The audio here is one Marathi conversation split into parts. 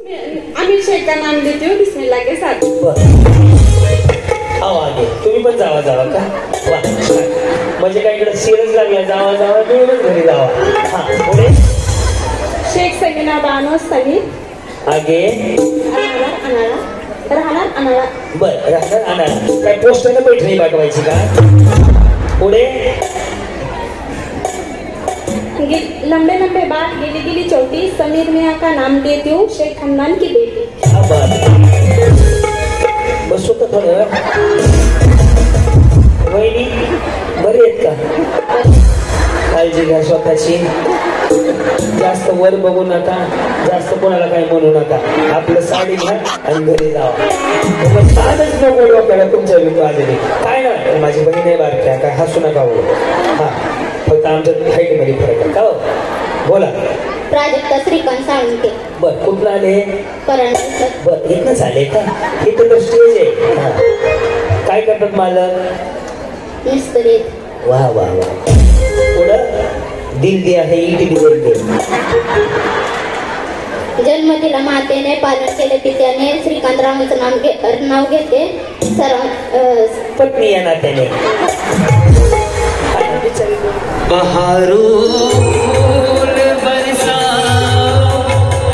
आम्ही शेख का नाम देते हो बिस्मिल्लाह के साथ. आओ आगे तुम्ही पण जावा जावा का वा म्हणजे काय इकडे सिरज लागला जावा जावा मिळूनच घरी जावा. हा पुढे शेख सगीना बानो सगीर आगे राहणार अनाळा. बर राहणार अनाळा काय पोस्टाने पैठणी पाठवायची का. पुढे लंबे लंबे बात गिली गिली चोटी समीर मियाँ का नाम देती हूँ शेख खानदान की बेटी. बस होतं थोडं वहिनी बरी आहेत का. काळजी घ्या स्वतःची. जास्त वर बघू नका जास्त कोणाला काही म्हणू नका. आपलं साडी घ्या आणि घरी जावा. साधच नको डोक्याला तुमच्या आलेली काय ना माझी बहीण आहे बारक्या काय हसू नका हो. हा फक्त आमच्या हाईट मध्ये फरक आहे का हो. बोला. प्राजक्ता श्रीकांत साळुंके. बर कुठला आले. परंडा. बर इथनच आले का. इथं तर स्टेज आहे. काय करतात मालक. मिस्त्री. वा वा वा. पुढं दिल दिया है ईट डिझेल दे. जन्मदिला मातेने पालन केले पित्याने श्रीकांत रामाचं नाव घेते सर्व पत्नी या नात्याने. बहारो बरसा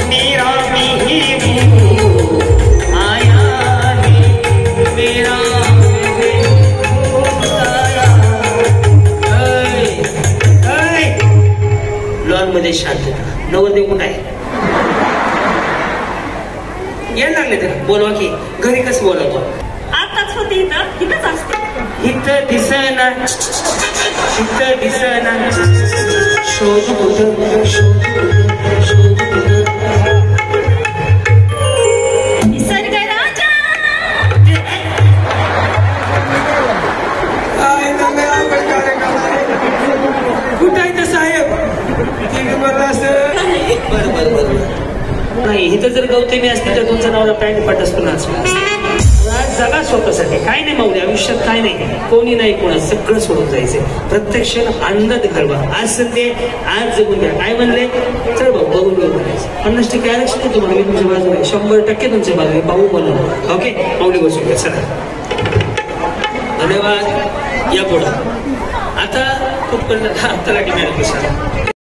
मेरा आया मेरा लॉन मध्ये शांतता. नवरदेव कुठं आहे. यायला लागले तर बोलवा की घरी कसं बोलवतो. आताच होते इथंच असते. इथं दिसना इथं दिसना शोध कुठं शोध कुठं आहे तर साहेब. बरं बरं बरं नाही इथं जर गौतमी असते तर तुमचं नाव पॅन्ट पट असतो ना. जगा स्वतःसाठी काय नाही माऊली आयुष्यात काय नाही कोणी नाही कोणा सगळं सोडून जायचं. प्रत्यक्ष आनंदात घालवा. आज संडे आज जगून घ्या. काय म्हणले चल भाऊ बघून घेऊन म्हणायचं. 50% आरक्षण आहे तुम्हाला. मी तुमच्या बाजूला 100% तुमच्या बाजूला भाऊ बनवून. ओके माऊली बसून घ्या. चला धन्यवाद. या पुढं आता कुठपर्यंत तलाठी मॅडम.